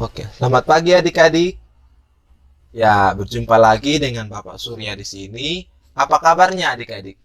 Oke, selamat pagi adik-adik. Ya, berjumpa lagi dengan Bapak Surya di sini. Apa kabarnya adik-adik?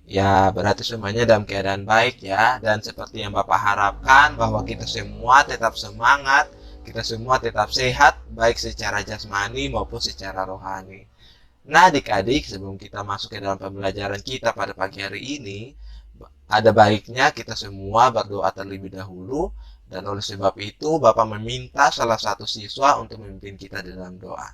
Ya, berarti semuanya dalam keadaan baik ya. Dan seperti yang Bapak harapkan bahwa kita semua tetap semangat, kita semua tetap sehat, baik secara jasmani maupun secara rohani. Nah, adik-adik, sebelum kita masuk ke dalam pembelajaran kita pada pagi hari ini, ada baiknya kita semua berdoa terlebih dahulu, dan oleh sebab itu Bapak meminta salah satu siswa untuk memimpin kita di dalam doa.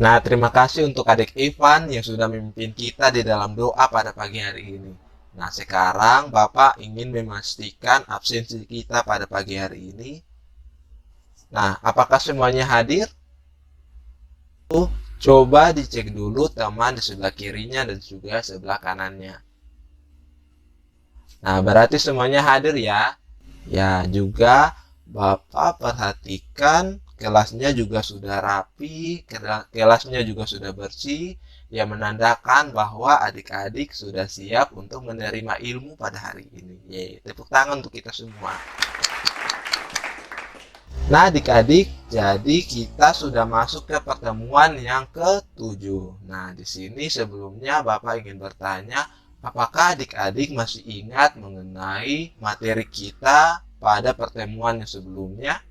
Nah, terima kasih untuk adik Ivan yang sudah memimpin kita di dalam doa pada pagi hari ini. Nah, sekarang Bapak ingin memastikan absensi kita pada pagi hari ini. Nah, apakah semuanya hadir? Coba dicek dulu teman di sebelah kirinya dan juga sebelah kanannya. Nah, berarti semuanya hadir ya. Ya, juga Bapak perhatikan kelasnya juga sudah rapi, kelasnya juga sudah bersih, yang menandakan bahwa adik-adik sudah siap untuk menerima ilmu pada hari ini. Yeay, tepuk tangan untuk kita semua. Nah, adik-adik, jadi kita sudah masuk ke pertemuan yang ke-7. Nah, di sini sebelumnya Bapak ingin bertanya, apakah adik-adik masih ingat mengenai materi kita pada pertemuan yang sebelumnya?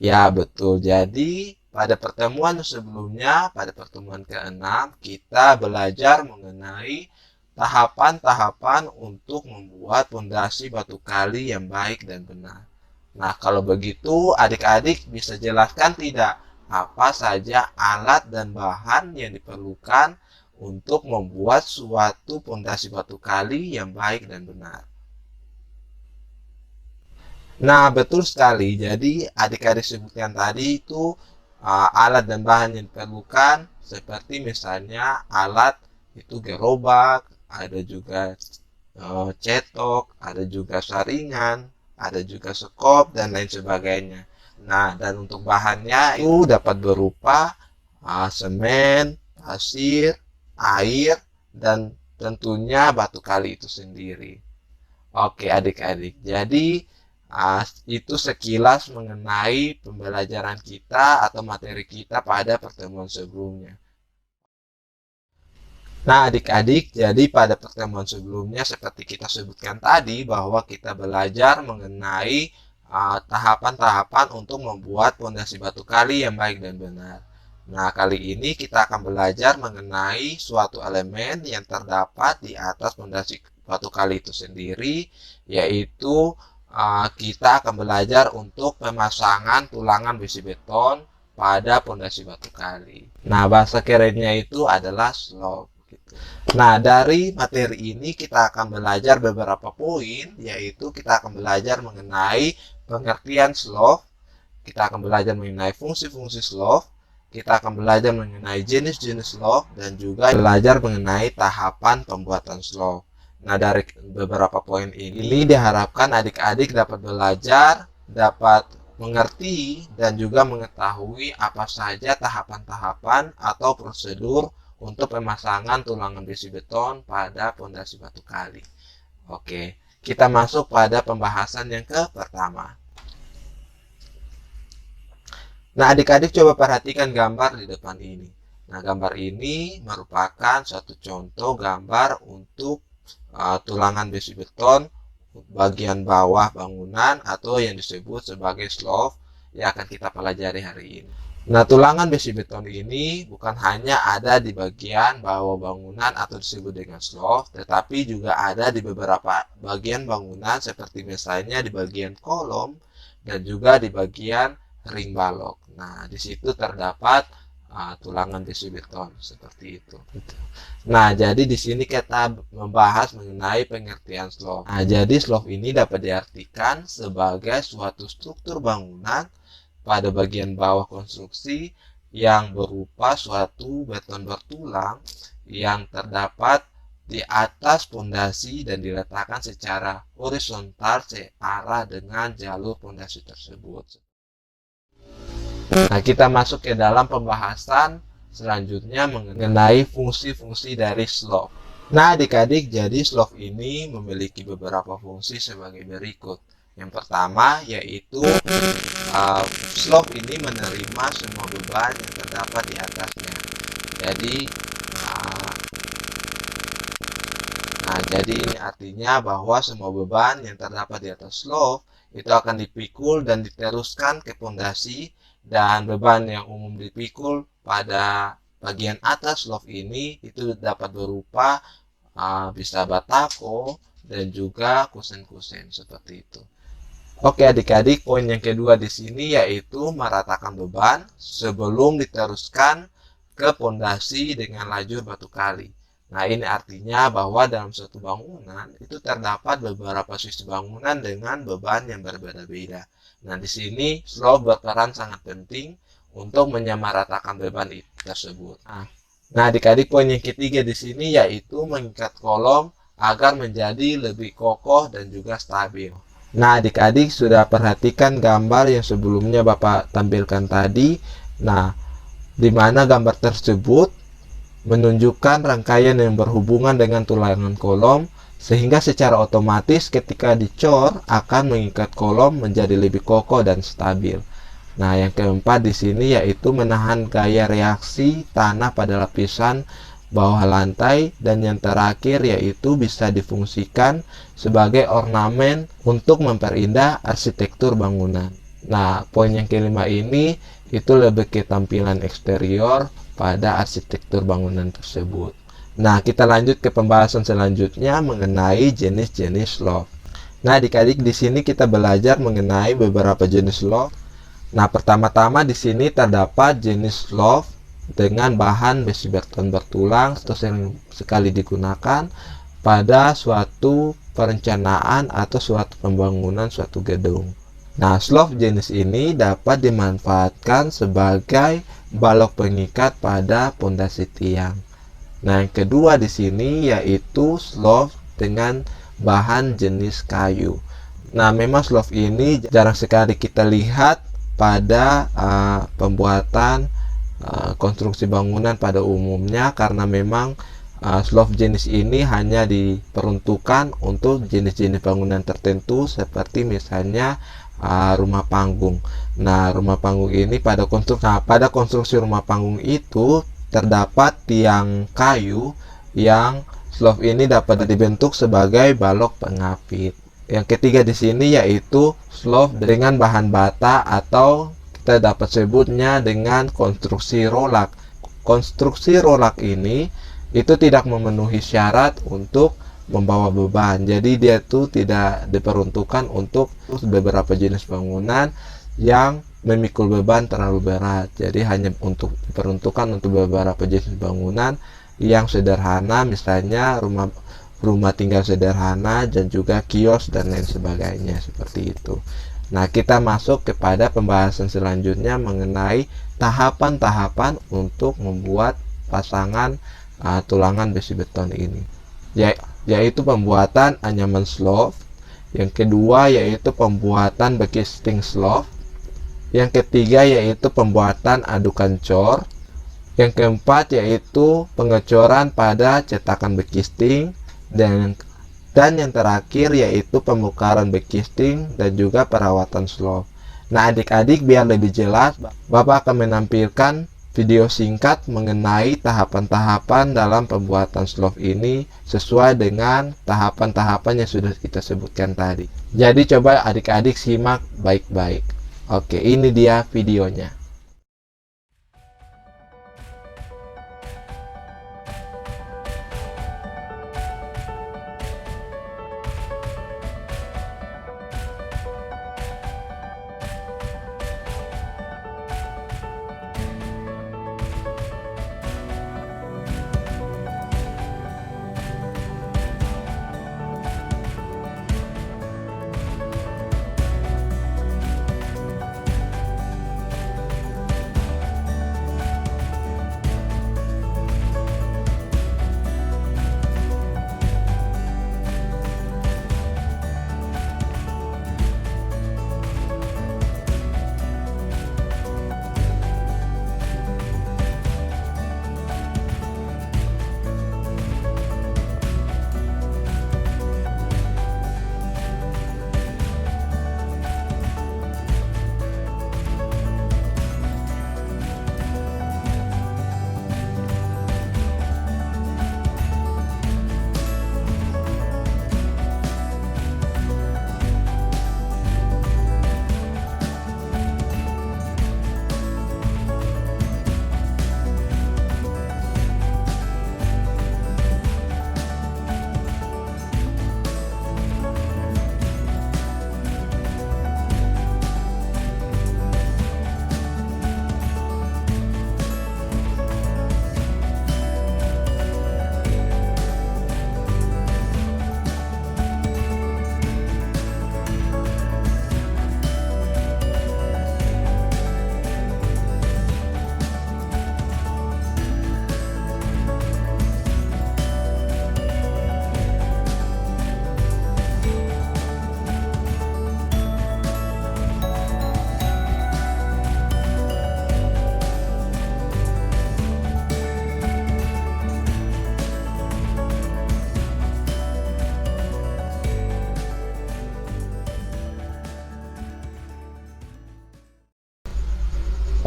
Ya, betul. Jadi, pada pertemuan sebelumnya, pada pertemuan ke-6, kita belajar mengenai tahapan-tahapan untuk membuat pondasi batu kali yang baik dan benar. Nah, kalau begitu, adik-adik bisa jelaskan tidak apa saja alat dan bahan yang diperlukan untuk membuat suatu pondasi batu kali yang baik dan benar? Nah, betul sekali. Jadi, adik-adik sebutkan tadi itu alat dan bahan yang diperlukan seperti misalnya alat itu gerobak, ada juga cetok, ada juga saringan, ada juga sekop dan lain sebagainya. Nah, dan untuk bahannya itu dapat berupa semen, pasir, air, dan tentunya batu kali itu sendiri. Oke adik-adik, jadi itu sekilas mengenai pembelajaran kita atau materi kita pada pertemuan sebelumnya. Nah adik-adik, jadi pada pertemuan sebelumnya seperti kita sebutkan tadi bahwa kita belajar mengenai tahapan-tahapan untuk membuat pondasi batu kali yang baik dan benar. Nah kali ini kita akan belajar mengenai suatu elemen yang terdapat di atas pondasi batu kali itu sendiri, yaitu kita akan belajar untuk pemasangan tulangan besi beton pada pondasi batu kali. Nah, bahasa kerennya itu adalah slope. Nah, dari materi ini kita akan belajar beberapa poin, yaitu kita akan belajar mengenai pengertian slope, kita akan belajar mengenai fungsi-fungsi slope, kita akan belajar mengenai jenis-jenis slope, dan juga belajar mengenai tahapan pembuatan slope. Nah, dari beberapa poin ini diharapkan adik-adik dapat belajar, dapat mengerti, dan juga mengetahui apa saja tahapan-tahapan atau prosedur untuk pemasangan tulangan besi beton pada pondasi batu kali. Oke, kita masuk pada pembahasan yang pertama. Nah, adik-adik coba perhatikan gambar di depan ini. Nah, gambar ini merupakan suatu contoh gambar untuk tulangan besi beton bagian bawah bangunan atau yang disebut sebagai slope yang akan kita pelajari hari ini. Nah, tulangan besi beton ini bukan hanya ada di bagian bawah bangunan atau disebut dengan slope, tetapi juga ada di beberapa bagian bangunan seperti misalnya di bagian kolom dan juga di bagian ring balok. Nah, di situ terdapat tulangan besi beton seperti itu. Nah, jadi di sini kita membahas mengenai pengertian slope. Nah, jadi slope ini dapat diartikan sebagai suatu struktur bangunan pada bagian bawah konstruksi yang berupa suatu beton bertulang yang terdapat di atas pondasi dan diletakkan secara horizontal searah dengan jalur pondasi tersebut. Nah, kita masuk ke dalam pembahasan selanjutnya mengenai fungsi-fungsi dari slope. Nah, adik-adik, jadi slope ini memiliki beberapa fungsi sebagai berikut. Yang pertama yaitu slope ini menerima semua beban yang terdapat di atasnya. Jadi, uh, jadi ini artinya bahwa semua beban yang terdapat di atas slope itu akan dipikul dan diteruskan ke pondasi, dan beban yang umum dipikul pada bagian atas slope ini itu dapat berupa bisa batako dan juga kusen-kusen seperti itu. Oke adik-adik, poin yang kedua di sini yaitu meratakan beban sebelum diteruskan ke pondasi dengan lajur batu kali. Nah, ini artinya bahwa dalam suatu bangunan itu terdapat beberapa sisi bangunan dengan beban yang berbeda-beda. Nah, di sini slope berperan sangat penting untuk menyamaratakan beban itu tersebut. Nah, adik-adik, poin yang ketiga di sini yaitu mengikat kolom agar menjadi lebih kokoh dan juga stabil. Nah, adik-adik sudah perhatikan gambar yang sebelumnya Bapak tampilkan tadi. Nah, di mana gambar tersebut menunjukkan rangkaian yang berhubungan dengan tulangan kolom, sehingga secara otomatis ketika dicor akan mengikat kolom menjadi lebih kokoh dan stabil. Nah, yang keempat di sini yaitu menahan gaya reaksi tanah pada lapisan bawah lantai, dan yang terakhir yaitu bisa difungsikan sebagai ornamen untuk memperindah arsitektur bangunan. Nah, poin yang kelima ini itu lebih ke tampilan eksterior pada arsitektur bangunan tersebut. Nah, kita lanjut ke pembahasan selanjutnya mengenai jenis-jenis loft. Nah, adik-adik, di sini kita belajar mengenai beberapa jenis loft. Nah, pertama-tama di sini terdapat jenis loft dengan bahan besi beton bertulang atau sering sekali digunakan pada suatu perencanaan atau suatu pembangunan suatu gedung. Nah, slope jenis ini dapat dimanfaatkan sebagai balok pengikat pada pondasi tiang. Nah, yang kedua di sini yaitu slope dengan bahan jenis kayu. Nah, memang slope ini jarang sekali kita lihat pada pembuatan konstruksi bangunan pada umumnya, karena memang slope jenis ini hanya diperuntukkan untuk jenis-jenis bangunan tertentu seperti misalnya rumah panggung. Nah, rumah panggung ini pada konstruksi rumah panggung itu terdapat tiang kayu yang slope ini dapat dibentuk sebagai balok pengapit. Yang ketiga di sini yaitu slope dengan bahan bata atau kita dapat sebutnya dengan konstruksi rolak. Konstruksi rolak ini itu tidak memenuhi syarat untuk membawa beban, jadi dia itu tidak diperuntukkan untuk beberapa jenis bangunan yang memikul beban terlalu berat. Jadi hanya diperuntukkan untuk beberapa jenis bangunan yang sederhana, misalnya rumah tinggal sederhana dan juga kios dan lain sebagainya seperti itu. Nah, kita masuk kepada pembahasan selanjutnya mengenai tahapan-tahapan untuk membuat pasangan tulangan besi beton ini, yaitu pembuatan anyaman slope. Yang kedua yaitu pembuatan bekisting slope. Yang ketiga yaitu pembuatan adukan cor. Yang keempat yaitu pengecoran pada cetakan bekisting, dan yang terakhir yaitu pembukaran bekisting dan juga perawatan slope. Nah, adik-adik, biar lebih jelas, Bapak akan menampilkan video singkat mengenai tahapan-tahapan dalam pembuatan slope ini sesuai dengan tahapan-tahapan yang sudah kita sebutkan tadi. Jadi coba adik-adik simak baik-baik. Oke, ini dia videonya.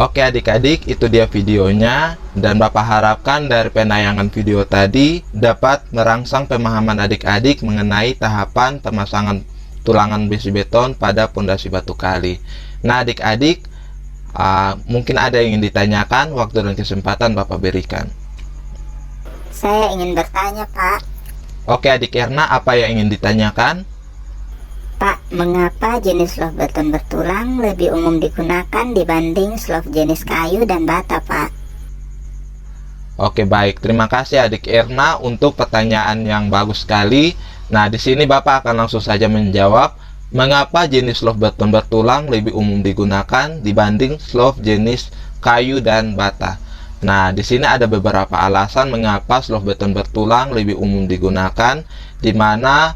Oke adik-adik, itu dia videonya, dan Bapak harapkan dari penayangan video tadi dapat merangsang pemahaman adik-adik mengenai tahapan pemasangan tulangan besi beton pada pondasi batu kali. Nah adik-adik, mungkin ada yang ingin ditanyakan, waktu dan kesempatan Bapak berikan. Saya ingin bertanya, Pak. Oke adik Erna, apa yang ingin ditanyakan? Pak, mengapa jenis slof beton bertulang lebih umum digunakan dibanding slof jenis kayu dan bata, Pak? Oke baik, terima kasih adik Erna untuk pertanyaan yang bagus sekali. Nah di sini Bapak akan langsung saja menjawab mengapa jenis slof beton bertulang lebih umum digunakan dibanding slof jenis kayu dan bata. Nah di sini ada beberapa alasan mengapa slof beton bertulang lebih umum digunakan, di mana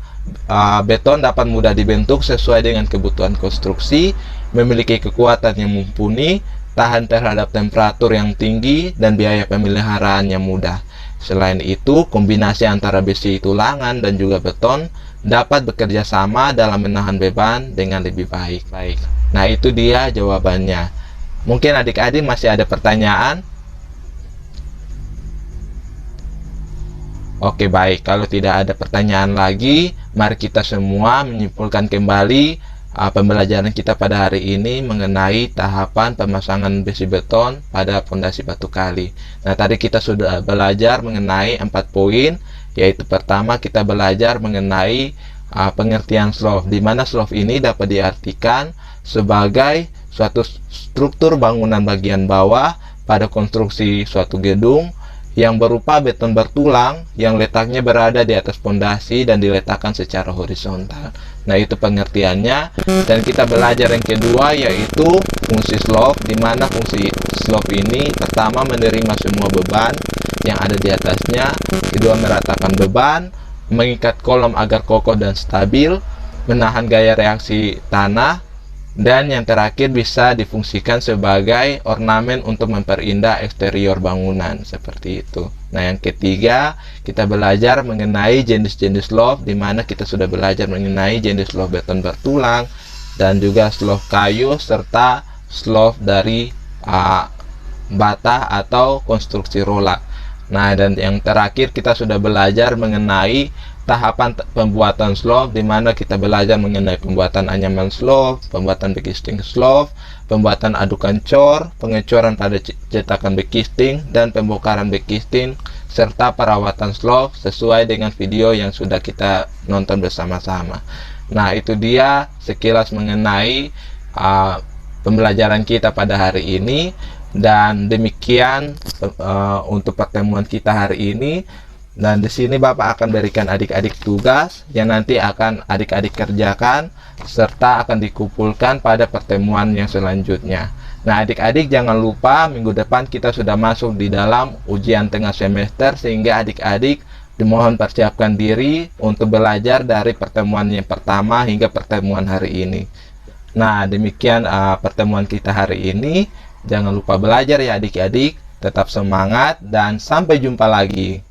beton dapat mudah dibentuk sesuai dengan kebutuhan konstruksi, memiliki kekuatan yang mumpuni, tahan terhadap temperatur yang tinggi, dan biaya pemeliharaan yang mudah. Selain itu, kombinasi antara besi tulangan dan juga beton dapat bekerja sama dalam menahan beban dengan lebih baik. Nah, itu dia jawabannya. Mungkin adik-adik masih ada pertanyaan? Oke baik, kalau tidak ada pertanyaan lagi, mari kita semua menyimpulkan kembali pembelajaran kita pada hari ini mengenai tahapan pemasangan besi beton pada pondasi batu kali. Nah tadi kita sudah belajar mengenai 4 poin, yaitu pertama kita belajar mengenai pengertian slof, di mana slof ini dapat diartikan sebagai suatu struktur bangunan bagian bawah pada konstruksi suatu gedung yang berupa beton bertulang yang letaknya berada di atas pondasi dan diletakkan secara horizontal. Nah, itu pengertiannya. Dan kita belajar yang kedua, yaitu fungsi slof, di mana fungsi slof ini pertama menerima semua beban yang ada di atasnya, kedua meratakan beban, mengikat kolom agar kokoh dan stabil, menahan gaya reaksi tanah, dan yang terakhir bisa difungsikan sebagai ornamen untuk memperindah eksterior bangunan, seperti itu. Nah, yang ketiga kita belajar mengenai jenis-jenis slof, di mana kita sudah belajar mengenai jenis slof beton bertulang dan juga slof kayu serta slof dari bata atau konstruksi rolak. Nah, dan yang terakhir kita sudah belajar mengenai tahapan pembuatan slof, di mana kita belajar mengenai pembuatan anyaman slof, pembuatan backcasting slof, pembuatan adukan cor, pengecoran pada cetakan backcasting, dan pembongkaran backcasting, serta perawatan slof sesuai dengan video yang sudah kita nonton bersama-sama. Nah, itu dia sekilas mengenai pembelajaran kita pada hari ini, dan demikian untuk pertemuan kita hari ini. Dan di sini Bapak akan berikan adik-adik tugas yang nanti akan adik-adik kerjakan serta akan dikumpulkan pada pertemuan yang selanjutnya. Nah, adik-adik jangan lupa minggu depan kita sudah masuk di dalam ujian tengah semester, sehingga adik-adik dimohon persiapkan diri untuk belajar dari pertemuan yang pertama hingga pertemuan hari ini. Nah, demikian pertemuan kita hari ini. Jangan lupa belajar ya adik-adik, tetap semangat dan sampai jumpa lagi.